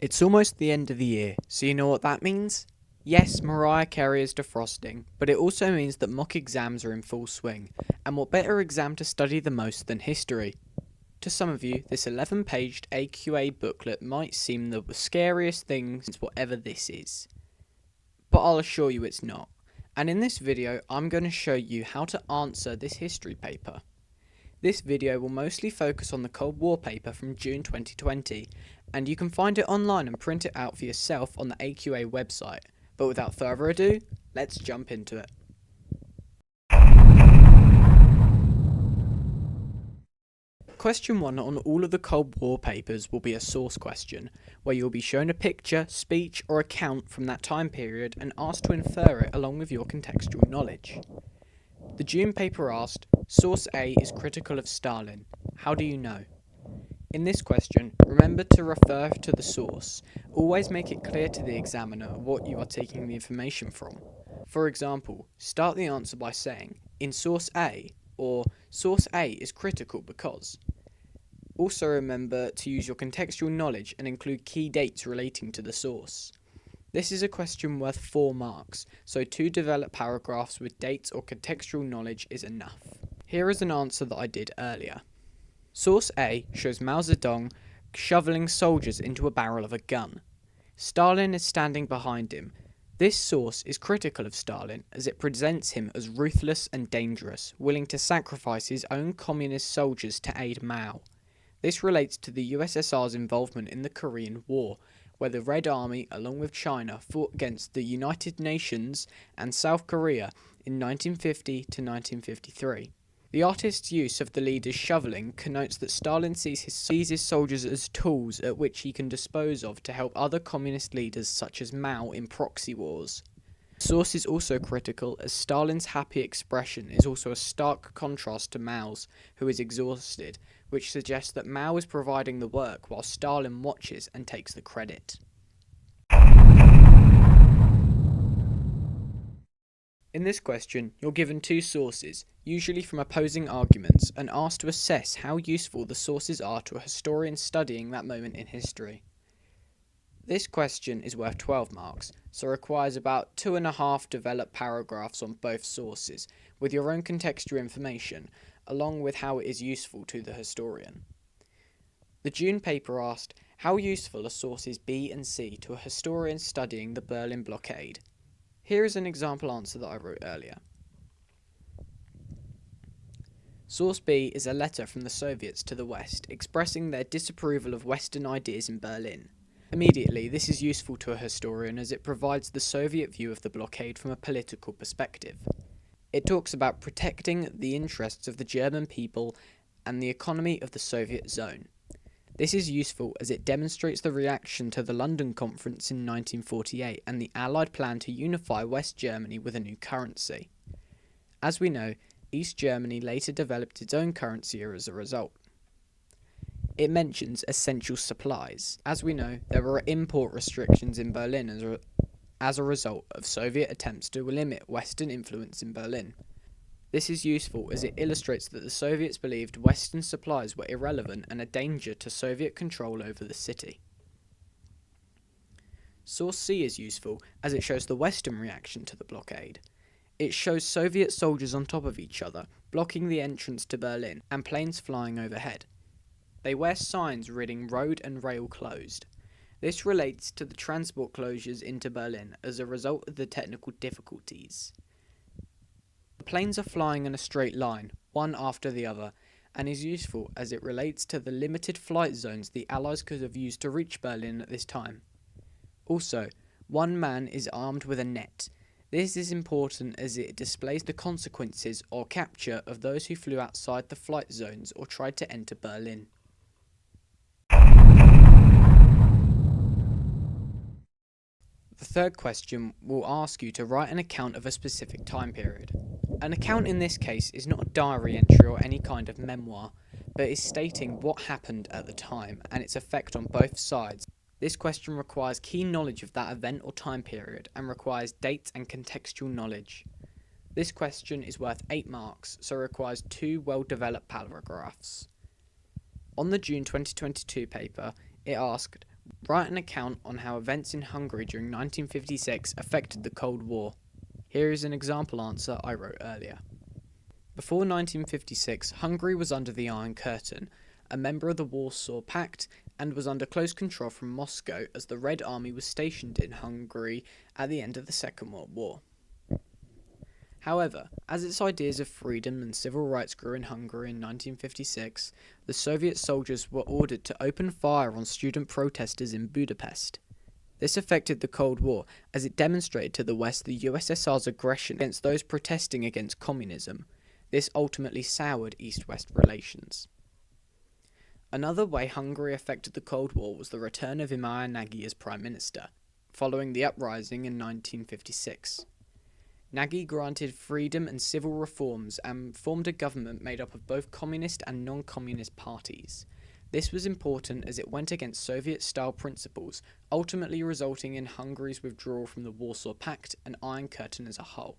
It's almost the end of the year, so you know what that means? Yes, Mariah Carey is defrosting, but it also means that mock exams are in full swing, and what better exam to study the most than history? To some of you, this 11-paged AQA booklet might seem the scariest thing since whatever this is. But I'll assure you it's not. And in this video, I'm going to show you how to answer this history paper. This video will mostly focus on the Cold War paper from June 2020, and you can find it online and print it out for yourself on the AQA website. But without further ado, let's jump into it. Question 1 on all of the Cold War papers will be a source question, where you'll be shown a picture, speech or account from that time period and asked to infer it along with your contextual knowledge. The June paper asked, Source A is critical of Stalin. How do you know? In this question, remember to refer to the source. Always make it clear to the examiner what you are taking the information from. For example, start the answer by saying, in source A, or source A is critical because. Also remember to use your contextual knowledge and include key dates relating to the source. This is a question worth 4 marks, so 2 developed paragraphs with dates or contextual knowledge is enough. Here is an answer that I did earlier. Source A shows Mao Zedong shoveling soldiers into a barrel of a gun. Stalin is standing behind him. This source is critical of Stalin as it presents him as ruthless and dangerous, willing to sacrifice his own communist soldiers to aid Mao. This relates to the USSR's involvement in the Korean War, where the Red Army, along with China, fought against the United Nations and South Korea in 1950 to 1953. The artist's use of the leader's shoveling connotes that Stalin sees his soldiers as tools at which he can dispose of to help other communist leaders such as Mao in proxy wars. The source is also critical as Stalin's happy expression is also a stark contrast to Mao's, who is exhausted, which suggests that Mao is providing the work while Stalin watches and takes the credit. In this question, you're given 2 sources, usually from opposing arguments, and asked to assess how useful the sources are to a historian studying that moment in history. This question is worth 12 marks, so requires about 2.5 developed paragraphs on both sources, with your own contextual information, along with how it is useful to the historian. The June paper asked, how useful are sources B and C to a historian studying the Berlin blockade? Here is an example answer that I wrote earlier. Source B is a letter from the Soviets to the West, expressing their disapproval of Western ideas in Berlin. Immediately, this is useful to a historian as it provides the Soviet view of the blockade from a political perspective. It talks about protecting the interests of the German people and the economy of the Soviet zone. This is useful as it demonstrates the reaction to the London Conference in 1948 and the Allied plan to unify West Germany with a new currency. As we know, East Germany later developed its own currency as a result. It mentions essential supplies. As we know, there were import restrictions in Berlin as a result of Soviet attempts to limit Western influence in Berlin. This is useful as it illustrates that the Soviets believed Western supplies were irrelevant and a danger to Soviet control over the city. Source C is useful as it shows the Western reaction to the blockade. It shows Soviet soldiers on top of each other, blocking the entrance to Berlin, and planes flying overhead. They wear signs reading road and rail closed. This relates to the transport closures into Berlin as a result of the technical difficulties. The planes are flying in a straight line, one after the other, and is useful as it relates to the limited flight zones the Allies could have used to reach Berlin at this time. Also, one man is armed with a net. This is important as it displays the consequences or capture of those who flew outside the flight zones or tried to enter Berlin. The third question will ask you to write an account of a specific time period. An account in this case is not a diary entry or any kind of memoir, but is stating what happened at the time and its effect on both sides. This question requires key knowledge of that event or time period and requires dates and contextual knowledge. This question is worth 8 marks, so requires 2 well-developed paragraphs. On the June 2022 paper, it asked, Write an account on how events in Hungary during 1956 affected the Cold War. Here is an example answer I wrote earlier. Before 1956, Hungary was under the Iron Curtain, a member of the Warsaw Pact, and was under close control from Moscow as the Red Army was stationed in Hungary at the end of the Second World War. However, as its ideas of freedom and civil rights grew in Hungary in 1956, the Soviet soldiers were ordered to open fire on student protesters in Budapest. This affected the Cold War, as it demonstrated to the West the USSR's aggression against those protesting against communism. This ultimately soured East-West relations. Another way Hungary affected the Cold War was the return of Imre Nagy as Prime Minister, following the uprising in 1956. Nagy granted freedom and civil reforms and formed a government made up of both communist and non-communist parties. This was important as it went against Soviet-style principles, ultimately resulting in Hungary's withdrawal from the Warsaw Pact and Iron Curtain as a whole.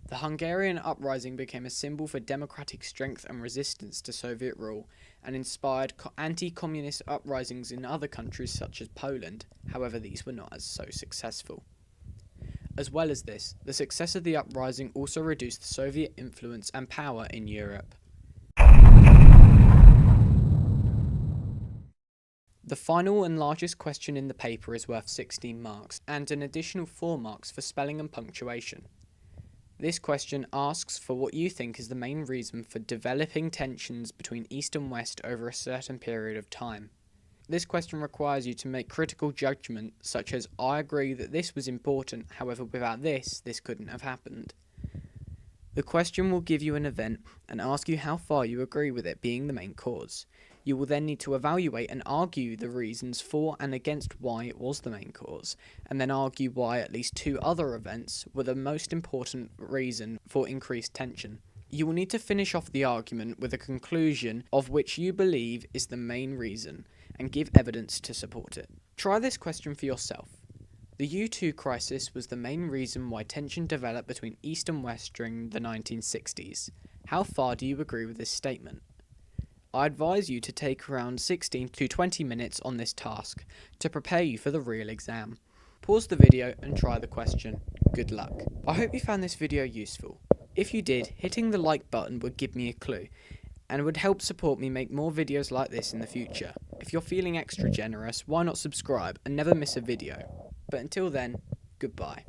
The Hungarian uprising became a symbol for democratic strength and resistance to Soviet rule, and inspired anti-communist uprisings in other countries such as Poland. However, these were not as so successful. As well as this, the success of the uprising also reduced the Soviet influence and power in Europe. The final and largest question in the paper is worth 16 marks, and an additional 4 marks for spelling and punctuation. This question asks for what you think is the main reason for developing tensions between East and West over a certain period of time. This question requires you to make critical judgment, such as, I agree that this was important, however without this couldn't have happened. The question will give you an event and ask you how far you agree with it being the main cause. You will then need to evaluate and argue the reasons for and against why it was the main cause, and then argue why at least 2 other events were the most important reason for increased tension. You will need to finish off the argument with a conclusion of which you believe is the main reason, and give evidence to support it. Try this question for yourself. The U2 crisis was the main reason why tension developed between East and West during the 1960s. How far do you agree with this statement? I advise you to take around 16 to 20 minutes on this task to prepare you for the real exam. Pause the video and try the question. Good luck. I hope you found this video useful. If you did, hitting the like button would give me a clue and would help support me make more videos like this in the future. If you're feeling extra generous, why not subscribe and never miss a video? But until then, goodbye.